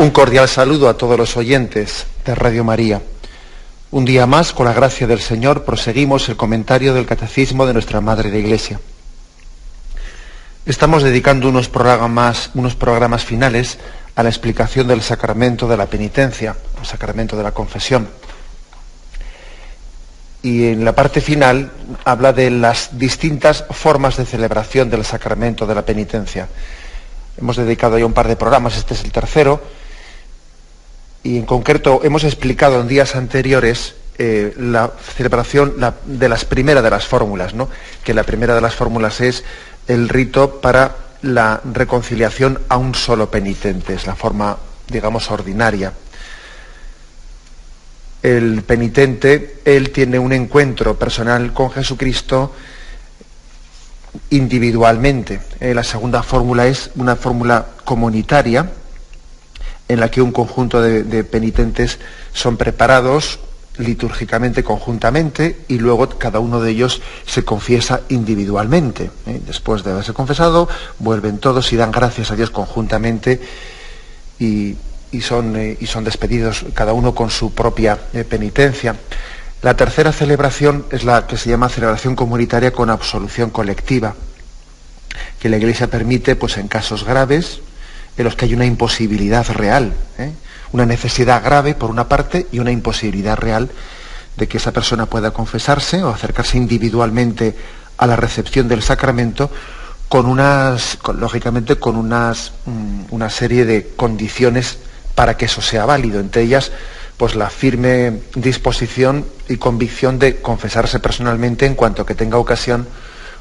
Un cordial saludo a todos los oyentes de Radio María. Un día más, con la gracia del Señor, proseguimos el comentario del Catecismo de nuestra Madre de Iglesia. Estamos dedicando unos programas finales a la explicación del sacramento de la penitencia, el sacramento de la confesión. Y en la parte final habla de las distintas formas de celebración del sacramento de la penitencia. Hemos dedicado ya un par de programas, este es el tercero, y en concreto hemos explicado en días anteriores la celebración de la primera de las fórmulas, ¿no? Que la primera de las fórmulas es el rito para la reconciliación a un solo penitente, es la forma, digamos, ordinaria. El penitente, él tiene un encuentro personal con Jesucristo individualmente. La segunda fórmula es una fórmula comunitaria, en la que un conjunto de penitentes son preparados litúrgicamente, conjuntamente, y luego cada uno de ellos se confiesa individualmente. Después de haberse confesado, vuelven todos y dan gracias a Dios conjuntamente y son despedidos cada uno con su propia penitencia. La tercera celebración es la que se llama celebración comunitaria con absolución colectiva, que la Iglesia permite pues, en casos graves, en los que hay una imposibilidad real, una necesidad grave por una parte y una imposibilidad real de que esa persona pueda confesarse o acercarse individualmente a la recepción del sacramento una serie de condiciones para que eso sea válido, entre ellas pues la firme disposición y convicción de confesarse personalmente en cuanto que tenga ocasión,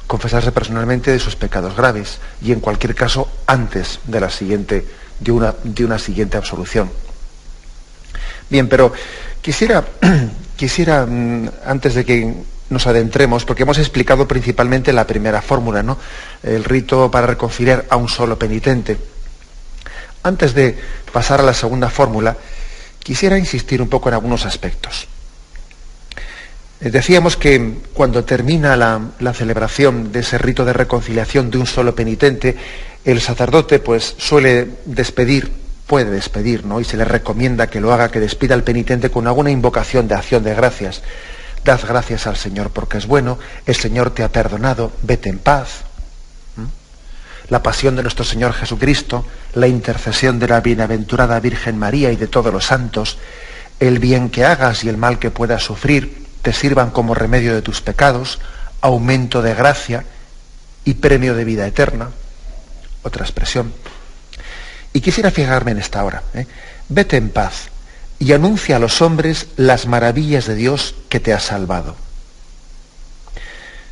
confesarse personalmente de sus pecados graves y en cualquier caso antes de una siguiente absolución. Bien, pero quisiera antes de que nos adentremos, porque hemos explicado principalmente la primera fórmula, ¿no? El rito para reconciliar a un solo penitente. Antes de pasar a la segunda fórmula, quisiera insistir un poco en algunos aspectos. Decíamos que cuando termina la celebración de ese rito de reconciliación de un solo penitente, el sacerdote pues puede despedir, ¿no? Y se le recomienda que lo haga, que despida al penitente con alguna invocación de acción de gracias. Dad gracias al Señor porque es bueno, el Señor te ha perdonado, vete en paz. La pasión de nuestro Señor Jesucristo, la intercesión de la bienaventurada Virgen María y de todos los santos, el bien que hagas y el mal que puedas sufrir, te sirvan como remedio de tus pecados, aumento de gracia y premio de vida eterna. Otra expresión. Y quisiera fijarme en esta hora. Vete en paz y anuncia a los hombres las maravillas de Dios que te ha salvado.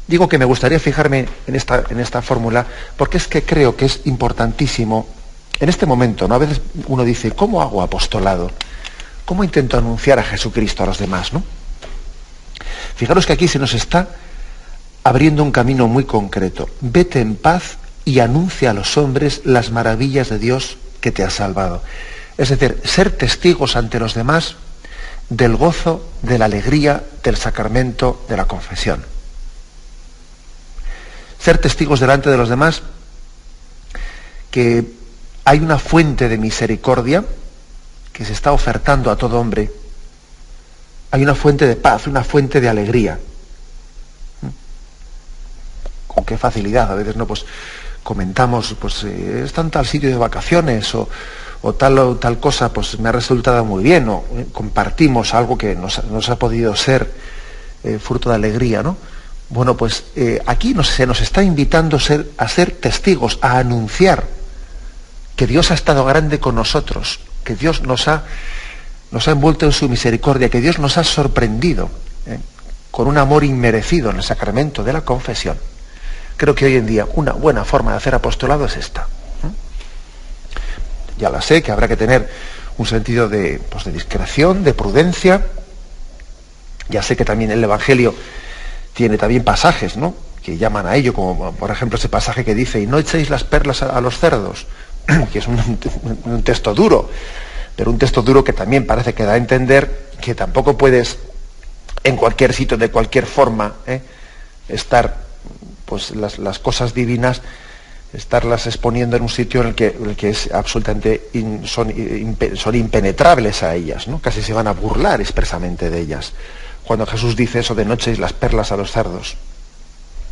Digo que me gustaría fijarme en esta fórmula porque es que creo que es importantísimo en este momento, ¿no? A veces uno dice, ¿cómo hago apostolado? ¿Cómo intento anunciar a Jesucristo a los demás, ¿no? Fijaros que aquí se nos está abriendo un camino muy concreto. Vete en paz y anuncia a los hombres las maravillas de Dios que te ha salvado. Es decir, ser testigos ante los demás del gozo, de la alegría, del sacramento de la confesión. Ser testigos delante de los demás que hay una fuente de misericordia que se está ofertando a todo hombre. Hay una fuente de paz, una fuente de alegría. Con qué facilidad, a veces no, pues comentamos, pues está en tal sitio de vacaciones o tal cosa, pues me ha resultado muy bien, o compartimos algo que nos ha podido ser fruto de alegría, ¿no? Bueno, pues aquí se nos está invitando a ser testigos, a anunciar que Dios ha estado grande con nosotros, que Dios nos ha envuelto en su misericordia, que Dios nos ha sorprendido con un amor inmerecido en el sacramento de la confesión. Creo que hoy en día una buena forma de hacer apostolado es esta. Ya la sé, que habrá que tener un sentido de discreción, de prudencia. Ya sé que también el Evangelio tiene también pasajes, ¿no?, que llaman a ello, como por ejemplo ese pasaje que dice, y no echéis las perlas a los cerdos, que es un texto duro, pero un texto duro que también parece que da a entender que tampoco puedes en cualquier sitio, de cualquier forma, estar, pues las cosas divinas estarlas exponiendo en un sitio en el que es absolutamente son impenetrables a ellas, ¿no? Casi se van a burlar expresamente de ellas. Cuando Jesús dice eso de no echéis las perlas a los cerdos.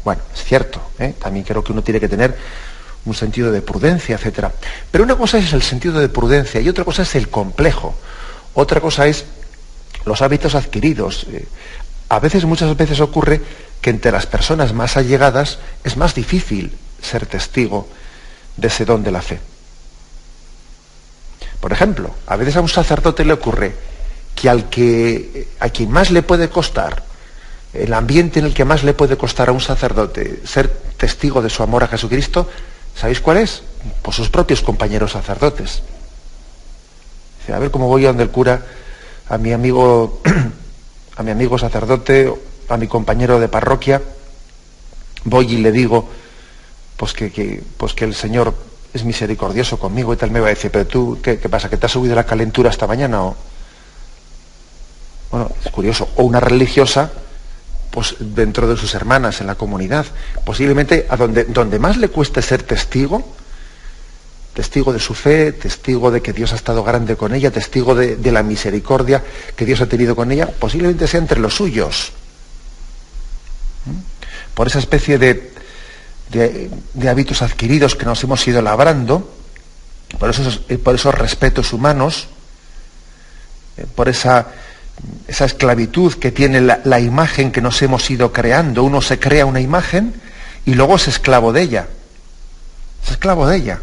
Bueno, es cierto, también creo que uno tiene que tener un sentido de prudencia, etcétera. Pero una cosa es el sentido de prudencia y otra cosa es el complejo. Otra cosa es los hábitos adquiridos. Muchas veces ocurre que entre las personas más allegadas es más difícil ser testigo de ese don de la fe. Por ejemplo, a veces a un sacerdote le ocurre que a quien más le puede costar, el ambiente en el que más le puede costar a un sacerdote ser testigo de su amor a Jesucristo, ¿sabéis cuál es? Pues sus propios compañeros sacerdotes. Dice, a ver cómo voy a donde el cura, a mi amigo sacerdote, a mi compañero de parroquia, voy y le digo pues que el Señor es misericordioso conmigo y tal. Me va a decir, pero tú, ¿qué pasa? ¿Que te ha subido la calentura esta mañana? Bueno, es curioso. O una religiosa, pues dentro de sus hermanas en la comunidad, posiblemente a donde más le cueste ser testigo de su fe, testigo de que Dios ha estado grande con ella, testigo de la misericordia que Dios ha tenido con ella, posiblemente sea entre los suyos. Por esa especie de hábitos adquiridos que nos hemos ido labrando, por esos respetos humanos, por esa esclavitud que tiene la imagen que nos hemos ido creando. Uno se crea una imagen y luego es esclavo de ella. Es esclavo de ella.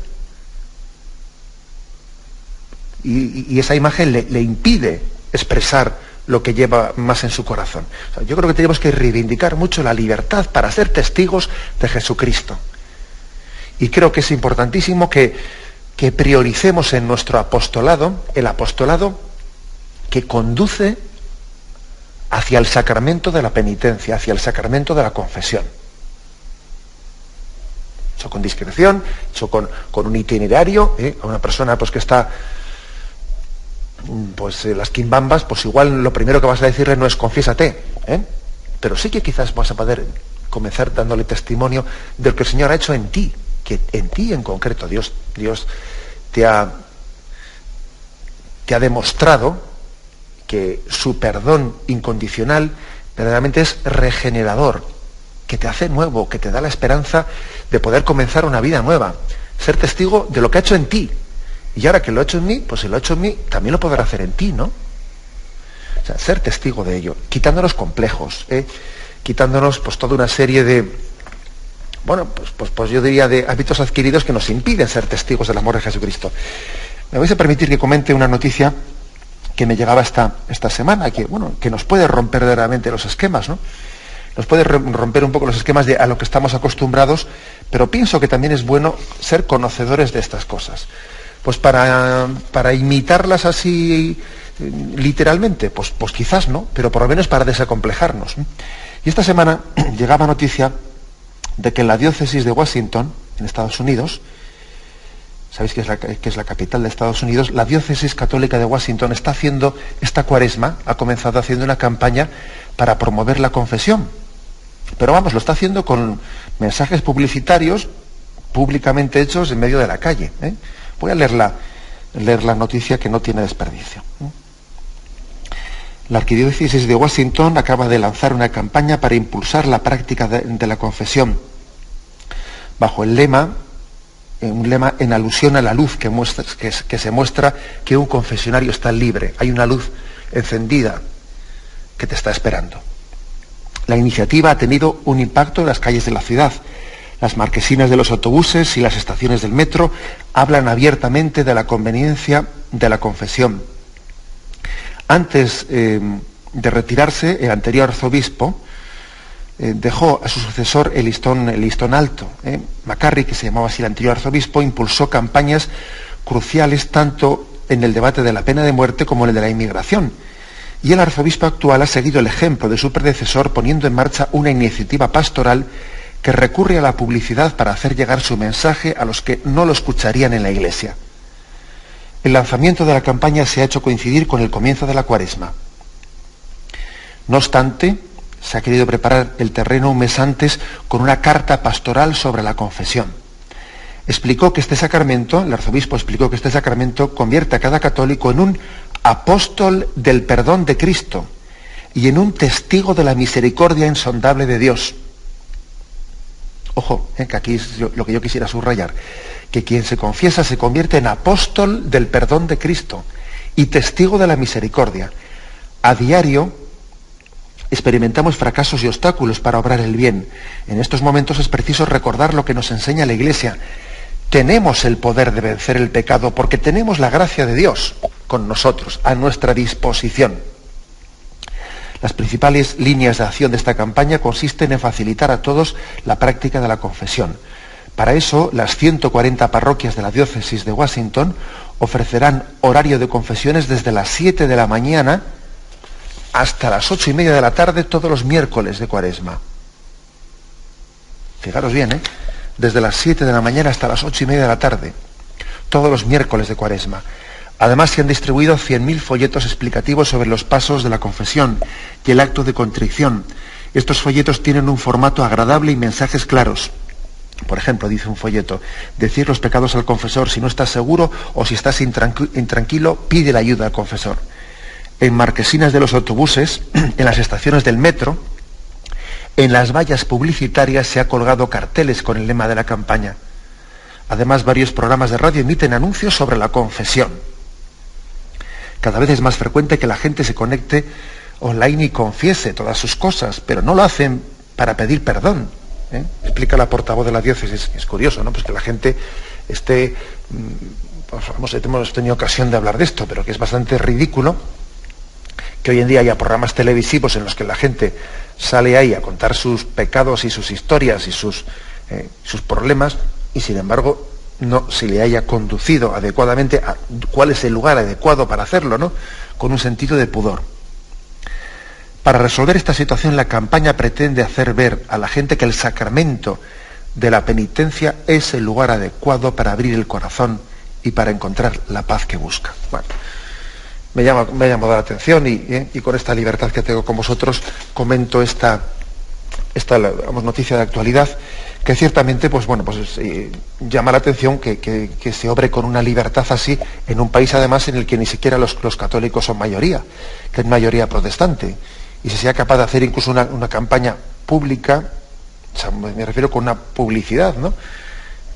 Y esa imagen le impide expresar lo que lleva más en su corazón. O sea, yo creo que tenemos que reivindicar mucho la libertad para ser testigos de Jesucristo. Y creo que es importantísimo que prioricemos en nuestro apostolado, el apostolado que conduce hacia el sacramento de la penitencia, hacia el sacramento de la confesión. Eso con discreción, eso con un itinerario, a una persona pues que está las quimbambas, pues igual lo primero que vas a decirle no es confiésate, pero sí que quizás vas a poder comenzar dándole testimonio de lo que el Señor ha hecho en ti, que en ti en concreto Dios te ha demostrado que su perdón incondicional verdaderamente es regenerador, que te hace nuevo, que te da la esperanza de poder comenzar una vida nueva, ser testigo de lo que ha hecho en ti. Y ahora que lo ha hecho en mí, pues si lo ha hecho en mí, también lo podrá hacer en ti, ¿no? O sea, ser testigo de ello, quitándonos complejos, quitándonos pues toda una serie de, pues yo diría de hábitos adquiridos que nos impiden ser testigos del amor de Jesucristo. Me vais a permitir que comente una noticia que me llegaba esta semana, que nos puede romper verdaderamente los esquemas, ¿no? Nos puede romper un poco los esquemas a lo que estamos acostumbrados, pero pienso que también es bueno ser conocedores de estas cosas. Pues para imitarlas así literalmente, pues quizás no, pero por lo menos para desacomplejarnos. Y esta semana llegaba noticia de que en la diócesis de Washington, en Estados Unidos, sabéis que es la capital de Estados Unidos, la diócesis católica de Washington está haciendo, esta cuaresma, ha comenzado haciendo una campaña para promover la confesión. Pero lo está haciendo con mensajes publicitarios públicamente hechos en medio de la calle. Voy a leer la noticia que no tiene desperdicio. La Arquidiócesis de Washington acaba de lanzar una campaña para impulsar la práctica de la confesión, bajo el lema, un lema en alusión a la luz que se muestra que un confesionario está libre. Hay una luz encendida que te está esperando. La iniciativa ha tenido un impacto en las calles de la ciudad. Las marquesinas de los autobuses y las estaciones del metro hablan abiertamente de la conveniencia de la confesión. Antes de retirarse, el anterior arzobispo dejó a su sucesor el listón alto. McCarry, que se llamaba así el anterior arzobispo, impulsó campañas cruciales tanto en el debate de la pena de muerte como en el de la inmigración. Y el arzobispo actual ha seguido el ejemplo de su predecesor, poniendo en marcha una iniciativa pastoral que recurre a la publicidad para hacer llegar su mensaje a los que no lo escucharían en la iglesia. El lanzamiento de la campaña se ha hecho coincidir con el comienzo de la cuaresma. No obstante, se ha querido preparar el terreno un mes antes con una carta pastoral sobre la confesión. explicó que este sacramento, el arzobispo explicó que este sacramento convierte a cada católico en un apóstol del perdón de Cristo y en un testigo de la misericordia insondable de Dios. Ojo, que aquí es lo que yo quisiera subrayar, que quien se confiesa se convierte en apóstol del perdón de Cristo y testigo de la misericordia. A diario experimentamos fracasos y obstáculos para obrar el bien. En estos momentos es preciso recordar lo que nos enseña la Iglesia. Tenemos el poder de vencer el pecado porque tenemos la gracia de Dios con nosotros, a nuestra disposición. Las principales líneas de acción de esta campaña consisten en facilitar a todos la práctica de la confesión. Para eso, las 140 parroquias de la diócesis de Washington ofrecerán horario de confesiones desde las 7 de la mañana hasta las 8:30 de la tarde todos los miércoles de Cuaresma. Fijaros bien, desde las 7 de la mañana hasta las 8:30 de la tarde, todos los miércoles de Cuaresma. Además, se han distribuido 100.000 folletos explicativos sobre los pasos de la confesión y el acto de contrición. Estos folletos tienen un formato agradable y mensajes claros. Por ejemplo, dice un folleto: decir los pecados al confesor. Si no estás seguro o si estás intranquilo, pide la ayuda al confesor. En marquesinas de los autobuses, en las estaciones del metro, en las vallas publicitarias se ha colgado carteles con el lema de la campaña. Además, varios programas de radio emiten anuncios sobre la confesión. Cada vez es más frecuente que la gente se conecte online y confiese todas sus cosas, pero no lo hacen para pedir perdón. Explica la portavoz de la diócesis. Es curioso, ¿no? Pues que la gente esté... hemos tenido ocasión de hablar de esto, pero que es bastante ridículo que hoy en día haya programas televisivos en los que la gente sale ahí a contar sus pecados y sus historias y sus problemas, y sin embargo no se le haya conducido adecuadamente a cuál es el lugar adecuado para hacerlo, ¿no? Con un sentido de pudor. Para resolver esta situación, la campaña pretende hacer ver a la gente que el sacramento de la penitencia es el lugar adecuado para abrir el corazón y para encontrar la paz que busca. Bueno, me ha llamado la atención y con esta libertad que tengo con vosotros comento esta noticia de actualidad, que ciertamente llama la atención que se obre con una libertad así en un país además en el que ni siquiera los católicos son mayoría, que es mayoría protestante, y se sea capaz de hacer incluso una campaña pública, o sea, me refiero con una publicidad, ¿no?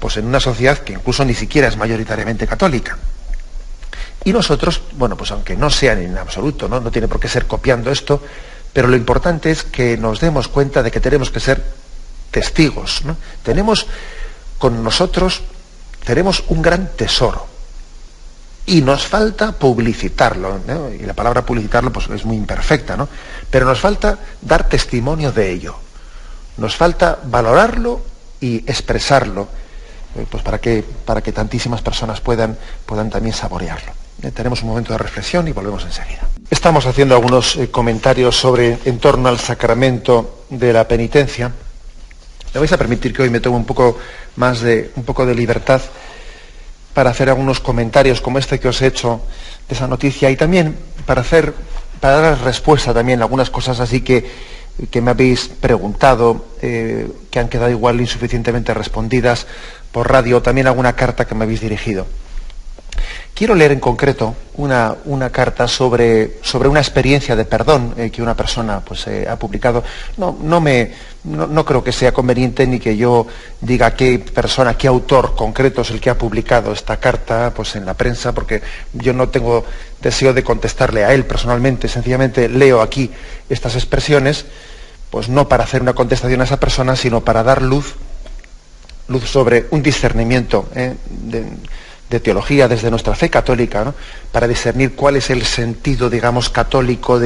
Pues en una sociedad que incluso ni siquiera es mayoritariamente católica. Y nosotros, aunque no sean en absoluto, no tiene por qué ser copiando esto, pero lo importante es que nos demos cuenta de que tenemos que ser testigos, ¿no? Con nosotros tenemos un gran tesoro y nos falta publicitarlo, ¿no? Y la palabra publicitarlo pues es muy imperfecta, ¿no? Pero nos falta dar testimonio de ello, nos falta valorarlo y expresarlo, pues para que tantísimas personas puedan también saborearlo. Tenemos un momento de reflexión y volvemos enseguida. Estamos haciendo algunos comentarios en torno al sacramento de la penitencia. Me vais a permitir que hoy me tome un poco de libertad para hacer algunos comentarios como este que os he hecho de esa noticia, y también para dar respuesta también a algunas cosas así que me habéis preguntado, que han quedado igual insuficientemente respondidas por radio, también alguna carta que me habéis dirigido. Quiero leer en concreto una carta sobre una experiencia de perdón que una persona ha publicado. No creo que sea conveniente ni que yo diga qué autor concreto es el que ha publicado esta carta en la prensa, porque yo no tengo deseo de contestarle a él personalmente. Sencillamente leo aquí estas expresiones, pues no para hacer una contestación a esa persona, sino para dar luz sobre un discernimiento de teología desde nuestra fe católica, ¿no? Para discernir cuál es el sentido, digamos, católico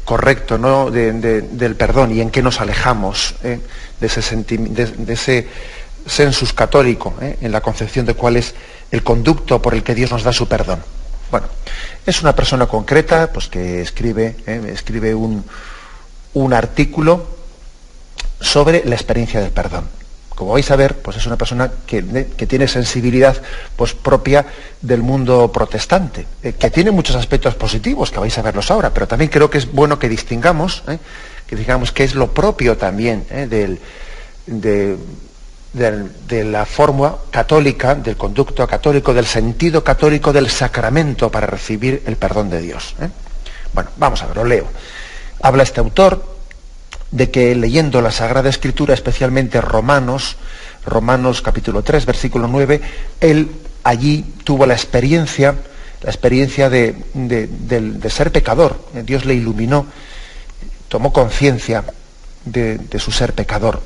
correcto, ¿no? del perdón, y en qué nos alejamos de ese sensus católico, en la concepción de cuál es el conducto por el que Dios nos da su perdón. Bueno, es una persona concreta, pues que escribe un artículo sobre la experiencia del perdón. Como vais a ver, pues es una persona que tiene sensibilidad propia del mundo protestante, que tiene muchos aspectos positivos, que vais a verlos ahora, pero también creo que es bueno que distingamos, que digamos que es lo propio también de de la fórmula católica, del conducto católico, del sentido católico del sacramento para recibir el perdón de Dios. Bueno, vamos a ver, lo leo. Habla este autor de que leyendo la Sagrada Escritura, especialmente Romanos capítulo 3, versículo 9, él allí tuvo la experiencia de ser pecador. Dios le iluminó, tomó conciencia de su ser pecador.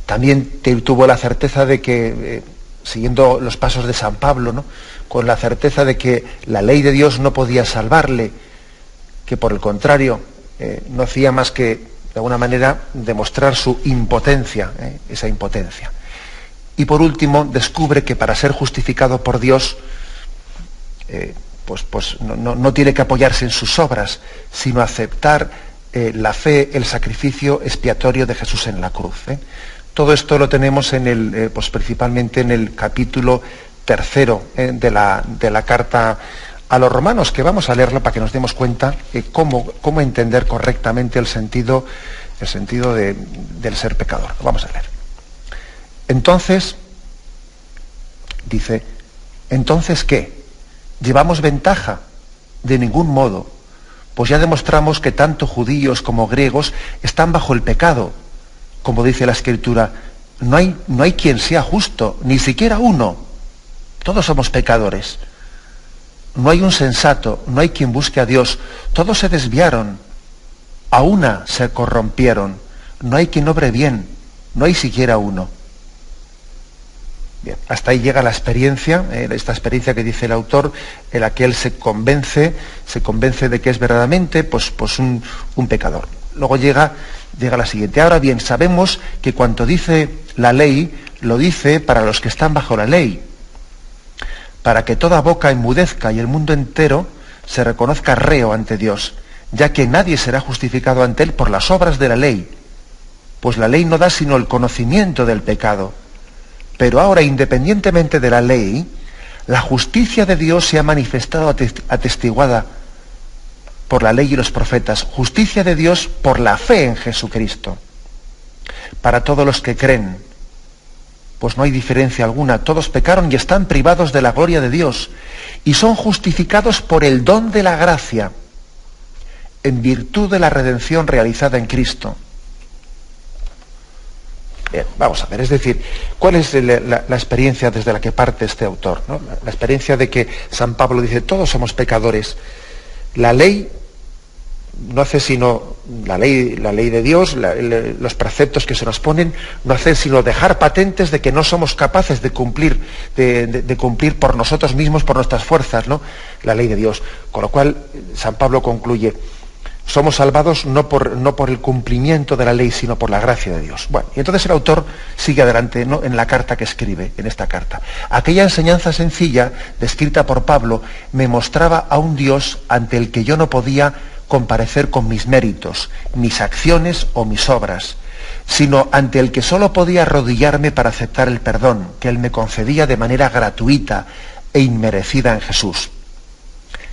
También tuvo la certeza de que, siguiendo los pasos de San Pablo, ¿no?, con la certeza de que la ley de Dios no podía salvarle, que por el contrario no hacía más que, de alguna manera, demostrar su impotencia, esa impotencia. Y por último, descubre que para ser justificado por Dios, no tiene que apoyarse en sus obras, sino aceptar la fe, el sacrificio expiatorio de Jesús en la cruz. Todo esto lo tenemos principalmente en el capítulo 3 de la carta a los romanos, que vamos a leerlo para que nos demos cuenta cómo entender correctamente el sentido del ser pecador. Vamos a leer. Entonces, dice, ¿entonces qué? ¿Llevamos ventaja? De ningún modo, pues ya demostramos que tanto judíos como griegos están bajo el pecado. Como dice la Escritura, no hay quien sea justo, ni siquiera uno. Todos somos pecadores. No hay un sensato, no hay quien busque a Dios. Todos se desviaron, a una se corrompieron. No hay quien obre bien, no hay siquiera uno. Bien, hasta ahí llega la experiencia, esta experiencia que dice el autor, en la que él se convence de que es verdaderamente un pecador. Luego llega la siguiente. Ahora bien, sabemos que cuanto dice la ley, lo dice para los que están bajo la ley, para que toda boca enmudezca y el mundo entero se reconozca reo ante Dios, ya que nadie será justificado ante él por las obras de la ley, pues la ley no da sino el conocimiento del pecado. Pero ahora, independientemente de la ley, la justicia de Dios se ha manifestado atestiguada por la ley y los profetas, justicia de Dios por la fe en Jesucristo. Para todos los que creen, pues no hay diferencia alguna, todos pecaron y están privados de la gloria de Dios, y son justificados por el don de la gracia, en virtud de la redención realizada en Cristo. Bien, vamos a ver, es decir, ¿cuál es la experiencia desde la que parte este autor, ¿no? La experiencia de que San Pablo dice, todos somos pecadores. La ley no hace sino, la ley de Dios, los preceptos que se nos ponen, no hacen sino dejar patentes de que no somos capaces de cumplir, de cumplir por nosotros mismos, por nuestras fuerzas, ¿no?, la ley de Dios. Con lo cual, San Pablo concluye, somos salvados no por el cumplimiento de la ley, sino por la gracia de Dios. Bueno, y entonces el autor sigue adelante, ¿no?, en la carta que escribe, en esta carta. Aquella enseñanza sencilla, descrita por Pablo, me mostraba a un Dios ante el que yo no podía comparecer con mis méritos, mis acciones o mis obras, sino ante el que solo podía arrodillarme para aceptar el perdón que Él me concedía de manera gratuita e inmerecida en Jesús.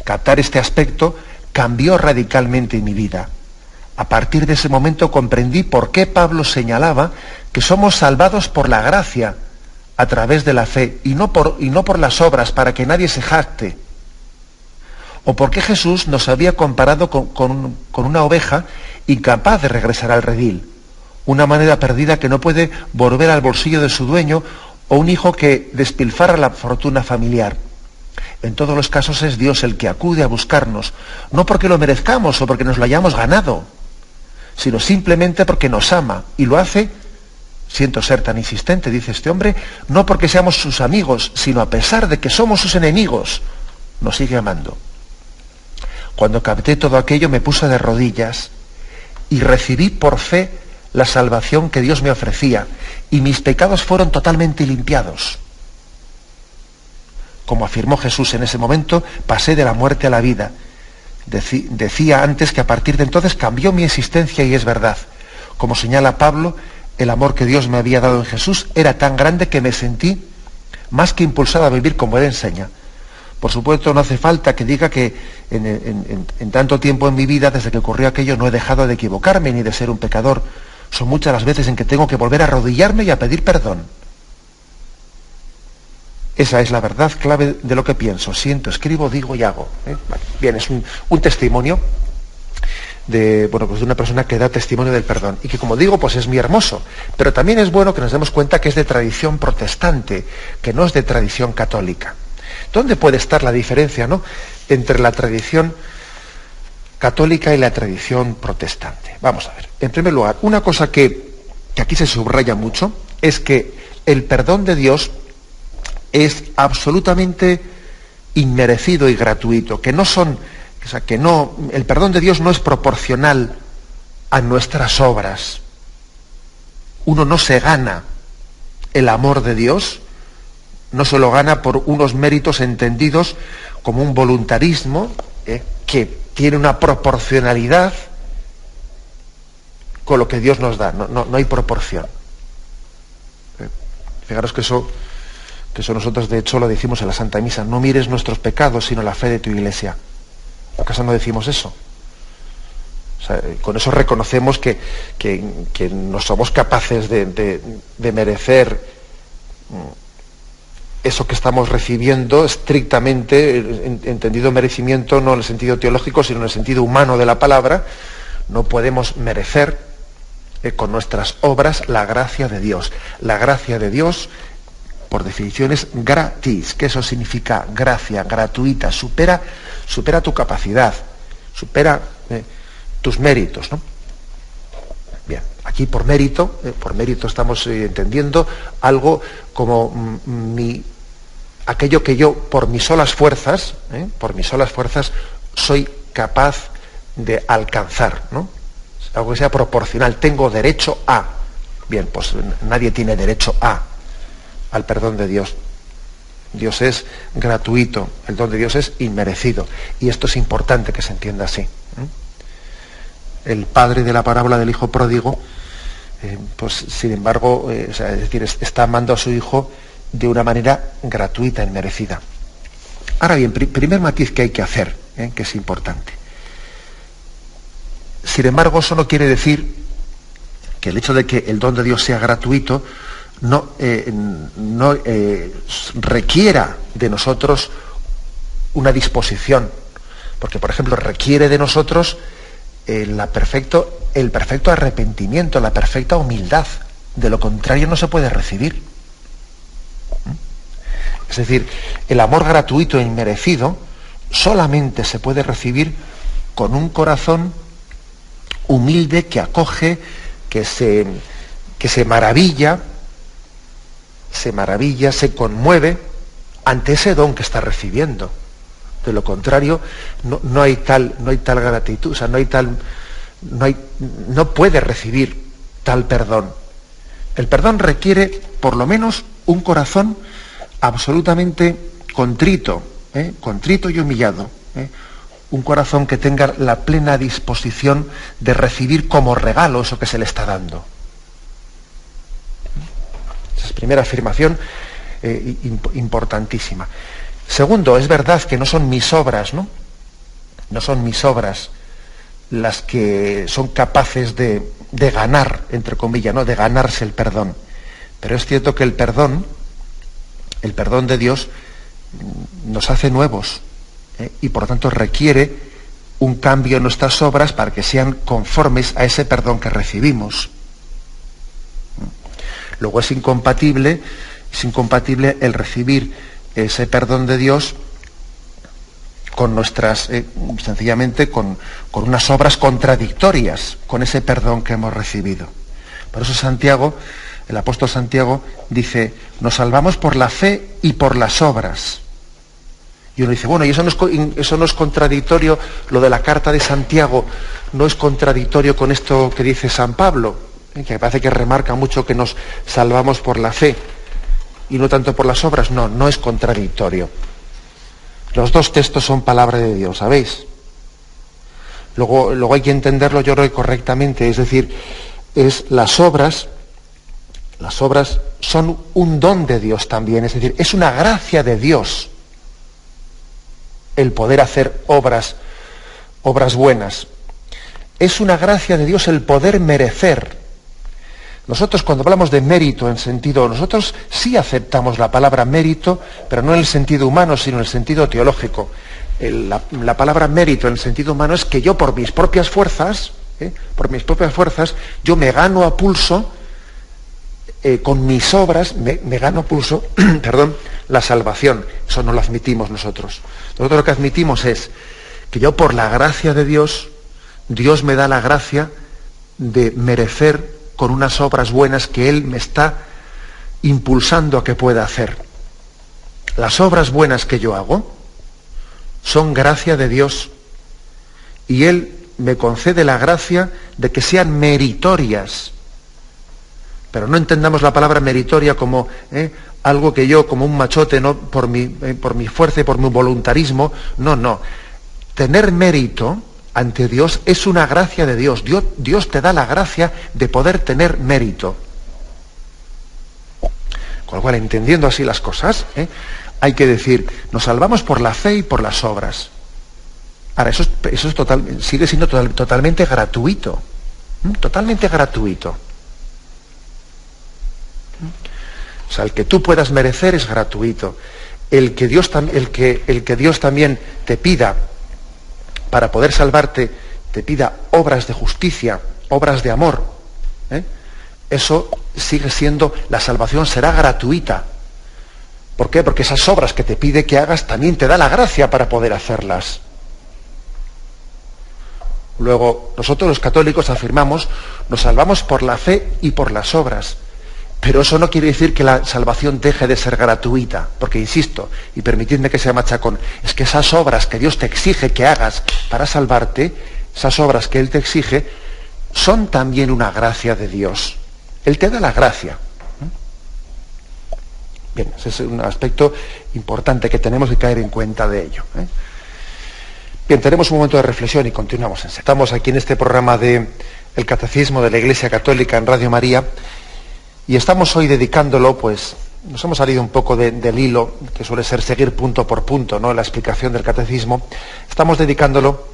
Captar este aspecto cambió radicalmente mi vida. A partir de ese momento comprendí por qué Pablo señalaba que somos salvados por la gracia a través de la fe y no por las obras, para que nadie se jacte. O por qué Jesús nos había comparado con una oveja incapaz de regresar al redil, una manera perdida que no puede volver al bolsillo de su dueño, o un hijo que despilfarra la fortuna familiar. En todos los casos es Dios el que acude a buscarnos, no porque lo merezcamos o porque nos lo hayamos ganado, sino simplemente porque nos ama, y lo hace, siento ser tan insistente, dice este hombre, no porque seamos sus amigos, sino a pesar de que somos sus enemigos, nos sigue amando. Cuando capté todo aquello me puse de rodillas y recibí por fe la salvación que Dios me ofrecía, y mis pecados fueron totalmente limpiados. Como afirmó Jesús en ese momento, pasé de la muerte a la vida. Decía antes que a partir de entonces cambió mi existencia, y es verdad. Como señala Pablo, el amor que Dios me había dado en Jesús era tan grande que me sentí más que impulsado a vivir como Él enseña. Por supuesto, no hace falta que diga que en tanto tiempo en mi vida, desde que ocurrió aquello, no he dejado de equivocarme ni de ser un pecador. Son muchas las veces en que tengo que volver a arrodillarme y a pedir perdón. Esa es la verdad clave de lo que pienso, siento, escribo, digo y hago. Vale. Bien, es un testimonio de una persona que da testimonio del perdón. Y que, como digo, pues es muy hermoso. Pero también es bueno que nos demos cuenta que es de tradición protestante, que no es de tradición católica. ¿Dónde puede estar la diferencia, ¿no?, entre la tradición católica y la tradición protestante? Vamos a ver. En primer lugar, una cosa que aquí se subraya mucho es que el perdón de Dios es absolutamente inmerecido y gratuito, que el perdón de Dios no es proporcional a nuestras obras. Uno no se gana el amor de Dios, no se lo gana por unos méritos entendidos como un voluntarismo que tiene una proporcionalidad con lo que Dios nos da. No hay proporción. Fijaros que eso nosotros de hecho lo decimos en la Santa Misa: no mires nuestros pecados, sino la fe de tu Iglesia. ¿Acaso no decimos eso? O sea, con eso reconocemos que no somos capaces de merecer eso que estamos recibiendo estrictamente, entendido merecimiento no en el sentido teológico, sino en el sentido humano de la palabra. No podemos merecer con nuestras obras la gracia de Dios. La gracia de Dios, por definición, es gratis, que eso significa gracia, gratuita, supera tu capacidad, supera tus méritos, ¿no? Bien, aquí por mérito estamos entendiendo algo como aquello que yo por mis solas fuerzas soy capaz de alcanzar, ¿no? Algo que sea proporcional, tengo derecho a. Bien, pues nadie tiene derecho al perdón de Dios. Dios es gratuito, el don de Dios es inmerecido. Y esto es importante que se entienda así. El padre de la parábola del hijo pródigo, pues sin embargo, está amando a su hijo de una manera gratuita, inmerecida. Ahora bien, primer matiz que hay que hacer, que es importante. Sin embargo, eso no quiere decir que el hecho de que el don de Dios sea gratuito no requiera de nosotros una disposición, porque, por ejemplo, requiere de nosotros el perfecto arrepentimiento, la perfecta humildad. De lo contrario no se puede recibir. Es decir, el amor gratuito e inmerecido solamente se puede recibir con un corazón humilde que acoge, que se maravilla, se conmueve ante ese don que está recibiendo. De lo contrario, no hay tal gratitud, o sea, no puede recibir tal perdón. El perdón requiere, por lo menos, un corazón absolutamente contrito y humillado. Un corazón que tenga la plena disposición de recibir como regalo eso que se le está dando. Esa es primera afirmación importantísima. Segundo, es verdad que no son mis obras, ¿no? No son mis obras las que son capaces de ganar, entre comillas, ¿no?, de ganarse el perdón. Pero es cierto que el perdón de Dios nos hace nuevos, y por lo tanto requiere un cambio en nuestras obras para que sean conformes a ese perdón que recibimos. Luego es incompatible el recibir ese perdón de Dios con nuestras, sencillamente con unas obras contradictorias con ese perdón que hemos recibido. Por eso Santiago, el apóstol Santiago, dice: nos salvamos por la fe y por las obras. Y uno dice, bueno, ¿y eso no es contradictorio? Lo de la carta de Santiago no es contradictorio con esto que dice San Pablo, que parece que remarca mucho que nos salvamos por la fe y no tanto por las obras. No es contradictorio. Los dos textos son palabra de Dios, ¿sabéis? Luego hay que entenderlo, yo creo, correctamente. Es decir, las obras son un don de Dios también. Es decir, es una gracia de Dios el poder hacer obras buenas. Es una gracia de Dios el poder merecer Nosotros cuando hablamos de mérito en sentido, nosotros sí aceptamos la palabra mérito, pero no en el sentido humano, sino en el sentido teológico. La palabra mérito en el sentido humano es que yo por mis propias fuerzas, yo me gano a pulso, con mis obras, me gano a pulso, perdón, la salvación. Eso no lo admitimos nosotros. Nosotros lo que admitimos es que yo por la gracia de Dios, Dios me da la gracia de merecer con unas obras buenas que Él me está impulsando a que pueda hacer. Las obras buenas que yo hago son gracia de Dios y Él me concede la gracia de que sean meritorias. Pero no entendamos la palabra meritoria como algo que yo, como un machote, ¿no? por mi fuerza y por mi voluntarismo. No. Tener mérito ante Dios es una gracia de Dios. Dios te da la gracia de poder tener mérito. Con lo cual, entendiendo así las cosas, hay que decir, nos salvamos por la fe y por las obras. Ahora, eso es sigue siendo totalmente gratuito. Totalmente gratuito. O sea, el que tú puedas merecer es gratuito. El que Dios también te pida, para poder salvarte, te pida obras de justicia, obras de amor, eso sigue siendo, la salvación será gratuita. ¿Por qué? Porque esas obras que te pide que hagas también te da la gracia para poder hacerlas. Luego, nosotros los católicos afirmamos, nos salvamos por la fe y por las obras. Pero eso no quiere decir que la salvación deje de ser gratuita, porque insisto, y permitidme que sea machacón, es que esas obras que Dios te exige que hagas para salvarte, esas obras que Él te exige, son también una gracia de Dios. Él te da la gracia. Bien, ese es un aspecto importante que tenemos que caer en cuenta de ello. Bien, tenemos un momento de reflexión y continuamos enseguida. Estamos aquí en este programa de El Catecismo de la Iglesia Católica en Radio María, y estamos hoy dedicándolo, pues, nos hemos salido un poco del hilo, que suele ser seguir punto por punto, ¿no?, la explicación del catecismo. Estamos dedicándolo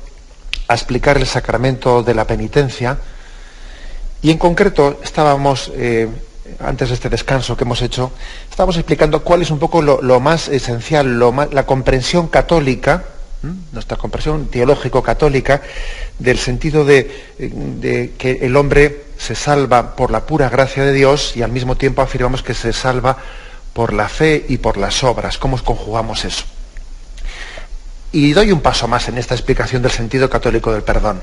a explicar el sacramento de la penitencia, y en concreto estábamos, antes de este descanso que hemos hecho, estábamos explicando cuál es un poco lo más esencial, la comprensión católica, nuestra comprensión teológico-católica, del sentido de que el hombre se salva por la pura gracia de Dios y al mismo tiempo afirmamos que se salva por la fe y por las obras. ¿Cómo conjugamos eso? Y doy un paso más en esta explicación del sentido católico del perdón.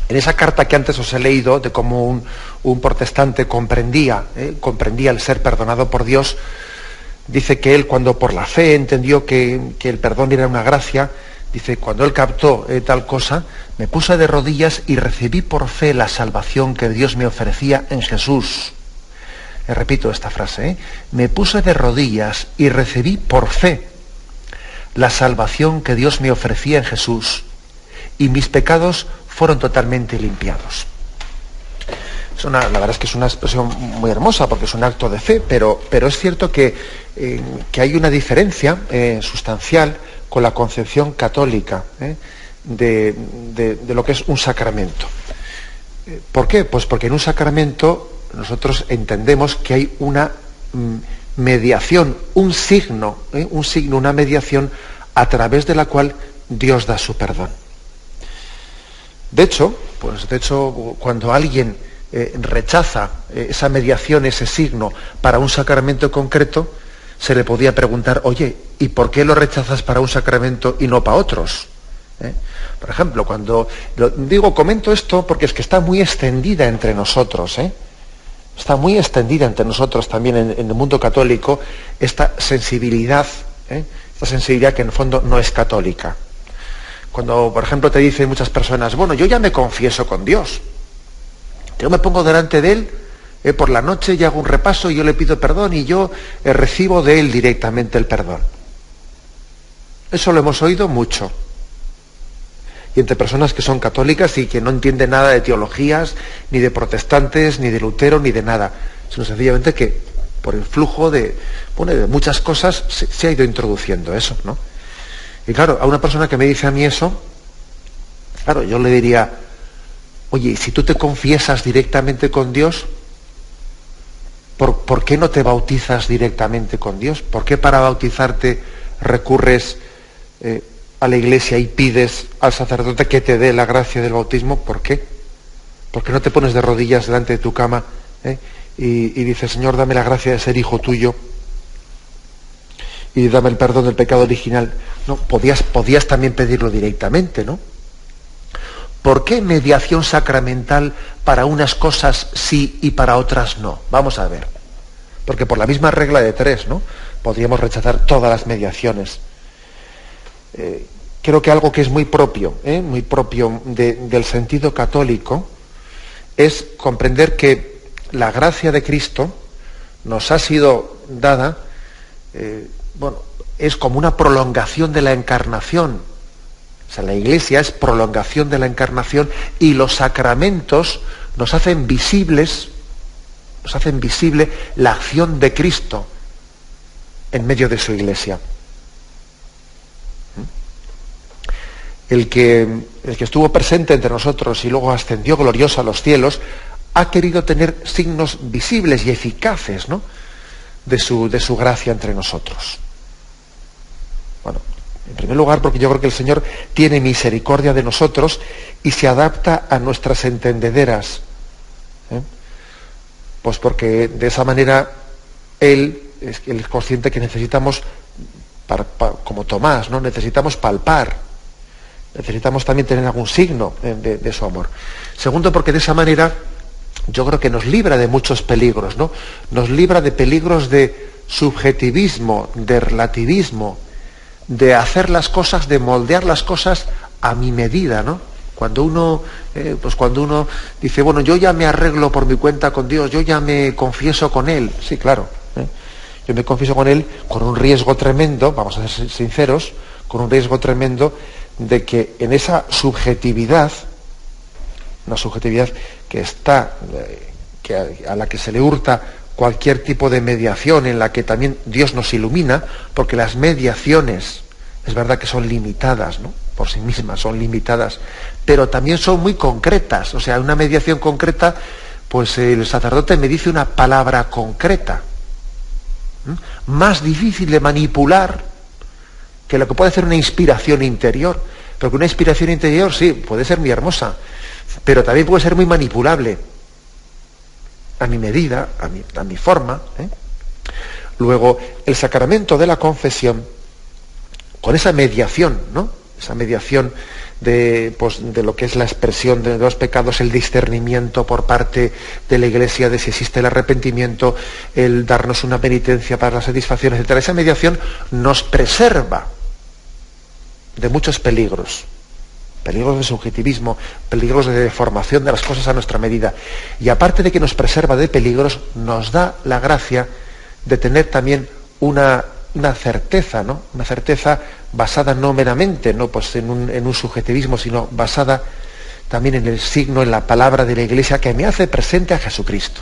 En esa carta que antes os he leído, de cómo un protestante comprendía el ser perdonado por Dios, dice que él, cuando por la fe entendió que el perdón era una gracia, dice, cuando él captó tal cosa, me puse de rodillas y recibí por fe la salvación que Dios me ofrecía en Jesús. Repito esta frase, me puse de rodillas y recibí por fe la salvación que Dios me ofrecía en Jesús, y mis pecados fueron totalmente limpiados. La verdad es que es una expresión muy hermosa, porque es un acto de fe, pero es cierto que hay una diferencia sustancial con la concepción católica de lo que es un sacramento. ¿Por qué? Pues porque en un sacramento nosotros entendemos que hay una mediación, un signo, una mediación a través de la cual Dios da su perdón. De hecho, cuando alguien rechaza esa mediación, ese signo para un sacramento concreto, se le podía preguntar, oye, ¿y por qué lo rechazas para un sacramento y no para otros? Por ejemplo, comento esto porque es que está muy extendida entre nosotros, está muy extendida entre nosotros también en el mundo católico esta sensibilidad que en el fondo no es católica. Cuando, por ejemplo, te dicen muchas personas, bueno, yo ya me confieso con Dios, yo me pongo delante de Él por la noche y hago un repaso y yo le pido perdón y yo recibo de Él directamente el perdón. Eso lo hemos oído mucho. Y entre personas que son católicas y que no entienden nada de teologías, ni de protestantes, ni de Lutero, ni de nada, sino sencillamente que por el flujo de muchas cosas se ha ido introduciendo eso, ¿no? Y claro, a una persona que me dice a mí eso, claro, yo le diría, oye, ¿y si tú te confiesas directamente con Dios, ¿Por qué no te bautizas directamente con Dios? ¿Por qué para bautizarte recurres a la iglesia y pides al sacerdote que te dé la gracia del bautismo? ¿Por qué? ¿Por qué no te pones de rodillas delante de tu cama y dices, Señor, dame la gracia de ser hijo tuyo y dame el perdón del pecado original? No, podías también pedirlo directamente, ¿no? ¿Por qué mediación sacramental para unas cosas sí y para otras no? Vamos a ver. Porque por la misma regla de 3, ¿no?, podríamos rechazar todas las mediaciones. Creo que algo que es muy propio del sentido católico es comprender que la gracia de Cristo nos ha sido dada, es como una prolongación de la encarnación. O sea, la Iglesia es prolongación de la encarnación y los sacramentos nos hacen visible la acción de Cristo en medio de su Iglesia. El que estuvo presente entre nosotros y luego ascendió glorioso a los cielos, ha querido tener signos visibles y eficaces, ¿no?, de su gracia entre nosotros. Bueno, en primer lugar, porque yo creo que el Señor tiene misericordia de nosotros y se adapta a nuestras entendederas. Pues porque de esa manera Él es consciente que necesitamos, como Tomás, ¿no?, necesitamos palpar, necesitamos también tener algún signo de su amor. Segundo, porque de esa manera yo creo que nos libra de muchos peligros, ¿no? Nos libra de peligros de subjetivismo, de relativismo, de hacer las cosas, de moldear las cosas a mi medida, ¿no? Cuando uno dice, bueno, yo ya me arreglo por mi cuenta con Dios, yo ya me confieso con Él. Sí, claro. Yo me confieso con Él con un riesgo tremendo, vamos a ser sinceros, con un riesgo tremendo de que en esa subjetividad, una subjetividad que está, a la que se le hurta cualquier tipo de mediación, en la que también Dios nos ilumina, porque las mediaciones, es verdad que son limitadas, ¿no?, por sí mismas, son limitadas, pero también son muy concretas. O sea, una mediación concreta, pues el sacerdote me dice una palabra concreta, más difícil de manipular que lo que puede ser una inspiración interior, porque una inspiración interior sí, puede ser muy hermosa, pero también puede ser muy manipulable, a mi medida, a mi forma. Luego, el sacramento de la confesión, con esa mediación, ¿no?, esa mediación de lo que es la expresión de los pecados, el discernimiento por parte de la Iglesia de si existe el arrepentimiento, el darnos una penitencia para la satisfacción, etc. Esa mediación nos preserva de muchos peligros de subjetivismo, peligros de deformación de las cosas a nuestra medida. Y aparte de que nos preserva de peligros, nos da la gracia de tener también una certeza, ¿no?, una certeza basada no meramente, no pues en un subjetivismo, sino basada también en el signo, en la palabra de la Iglesia, que me hace presente a Jesucristo.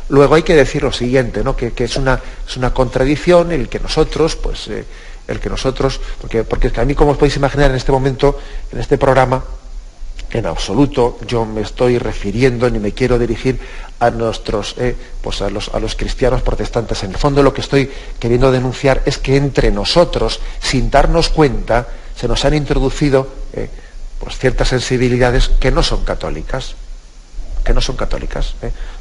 Luego hay que decir lo siguiente, ¿no?, que es una contradicción el que nosotros, porque es que a mí, como os podéis imaginar en este momento, en este programa, en absoluto yo me estoy refiriendo ni me quiero dirigir a nuestros a los cristianos protestantes. En el fondo, lo que estoy queriendo denunciar es que entre nosotros, sin darnos cuenta, se nos han introducido ciertas sensibilidades que no son católicas,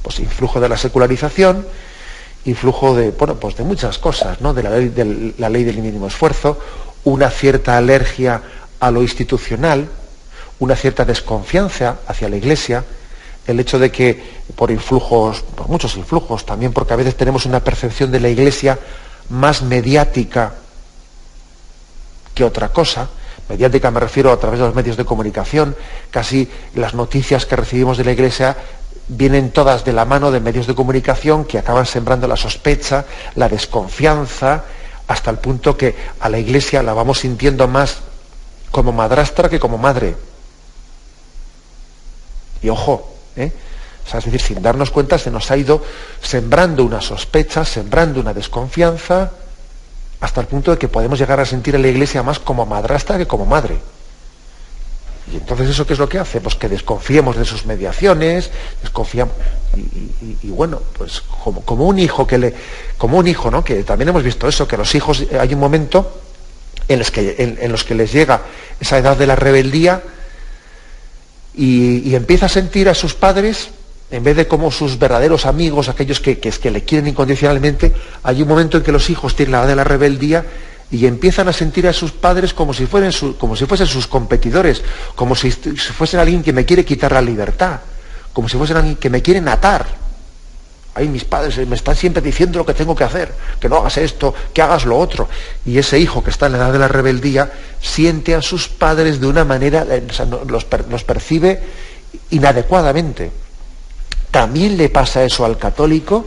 pues influjo de la secularización, influjo de muchas cosas, ¿no?, de la ley del mínimo esfuerzo, una cierta alergia a lo institucional, una cierta desconfianza hacia la Iglesia, el hecho de que por muchos influjos, también porque a veces tenemos una percepción de la Iglesia más mediática que otra cosa. Mediática me refiero a través de los medios de comunicación. Casi las noticias que recibimos de la Iglesia vienen todas de la mano de medios de comunicación que acaban sembrando la sospecha, la desconfianza, hasta el punto que a la Iglesia la vamos sintiendo más como madrastra que como madre. Y ojo, o sea, es decir, sin darnos cuenta se nos ha ido sembrando una sospecha, sembrando una desconfianza, hasta el punto de que podemos llegar a sentir a la Iglesia más como madrastra que como madre. Y entonces, ¿eso qué es lo que hace? Pues que desconfiemos de sus mediaciones, desconfiamos. Y bueno, pues como un hijo ¿no? Que también hemos visto eso, que los hijos, hay un momento en los que les llega esa edad de la rebeldía y empieza a sentir a sus padres, en vez de como sus verdaderos amigos, aquellos que le quieren incondicionalmente. Hay un momento en que los hijos tienen la edad de la rebeldía y empiezan a sentir a sus padres como si fuesen sus competidores, como si fuesen alguien que me quiere quitar la libertad, como si fuesen alguien que me quieren atar. Ay, mis padres me están siempre diciendo lo que tengo que hacer, que no hagas esto, que hagas lo otro. Y ese hijo que está en la edad de la rebeldía siente a sus padres de una manera, o sea, los percibe inadecuadamente. También le pasa eso al católico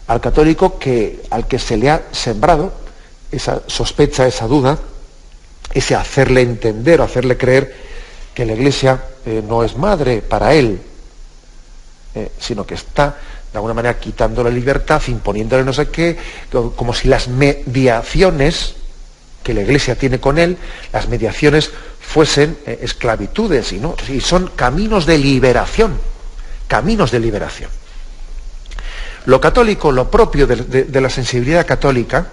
al que se le ha sembrado esa sospecha, esa duda, ese hacerle entender o hacerle creer que la Iglesia no es madre para él, sino que está de alguna manera quitando la libertad, imponiéndole no sé qué, como si las mediaciones que la Iglesia tiene con él, las mediaciones fuesen esclavitudes, y son caminos de liberación, caminos de liberación. Lo católico, lo propio de la sensibilidad católica,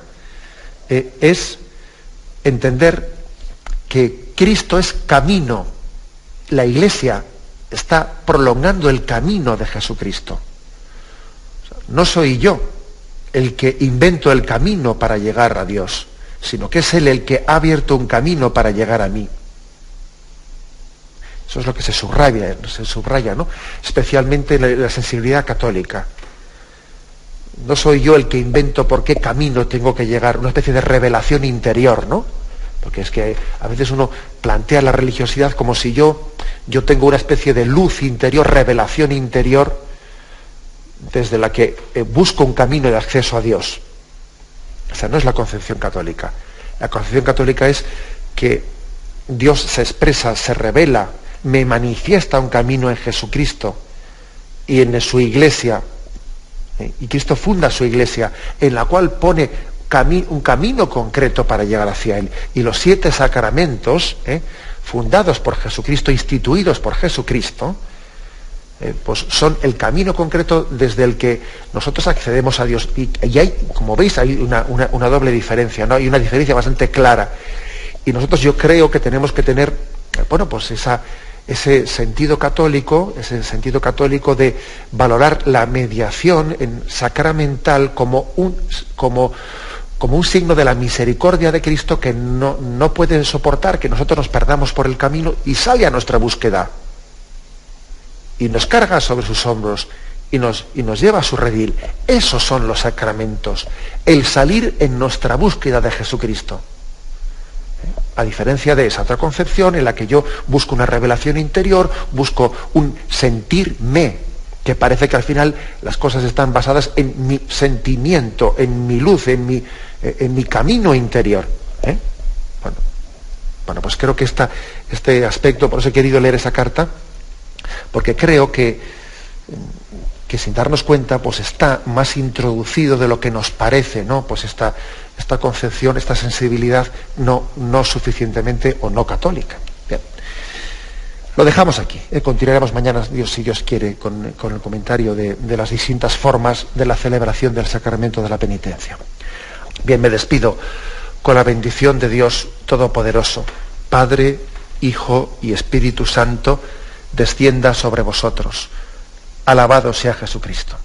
es entender que Cristo es camino. La Iglesia está prolongando el camino de Jesucristo. O sea, no soy yo el que invento el camino para llegar a Dios, sino que es Él el que ha abierto un camino para llegar a mí. Eso es lo que se subraya, ¿no? Especialmente en la sensibilidad católica. No soy yo el que invento por qué camino tengo que llegar, una especie de revelación interior, ¿no? Porque es que a veces uno plantea la religiosidad como si yo tengo una especie de luz interior, revelación interior, desde la que busco un camino de acceso a Dios. O sea, no es la concepción católica. La concepción católica es que Dios se expresa, se revela, me manifiesta un camino en Jesucristo y en su Iglesia. Y Cristo funda su Iglesia, en la cual pone un camino concreto para llegar hacia Él. Y los 7 sacramentos, fundados por Jesucristo, instituidos por Jesucristo, pues son el camino concreto desde el que nosotros accedemos a Dios. Y hay, como veis, hay una doble diferencia, ¿no? Hay una diferencia bastante clara. Y nosotros, yo creo que tenemos que tener, bueno, pues ese sentido católico de valorar la mediación sacramental como un signo de la misericordia de Cristo, que no puede soportar que nosotros nos perdamos por el camino y sale a nuestra búsqueda y nos carga sobre sus hombros y nos lleva a su redil. Esos son los sacramentos, el salir en nuestra búsqueda de Jesucristo. A diferencia de esa otra concepción en la que yo busco una revelación interior, busco un sentirme, que parece que al final las cosas están basadas en mi sentimiento, en mi luz, en mi camino interior. Bueno, pues creo que este aspecto, por eso he querido leer esa carta, porque creo que sin darnos cuenta, pues está más introducido de lo que nos parece, ¿no? Pues esta concepción, esta sensibilidad no suficientemente o no católica. Bien. Lo dejamos aquí. Continuaremos mañana, si Dios quiere, con el comentario de las distintas formas de la celebración del sacramento de la penitencia. Bien, me despido con la bendición de Dios Todopoderoso, Padre, Hijo y Espíritu Santo, descienda sobre vosotros. Alabado sea Jesucristo.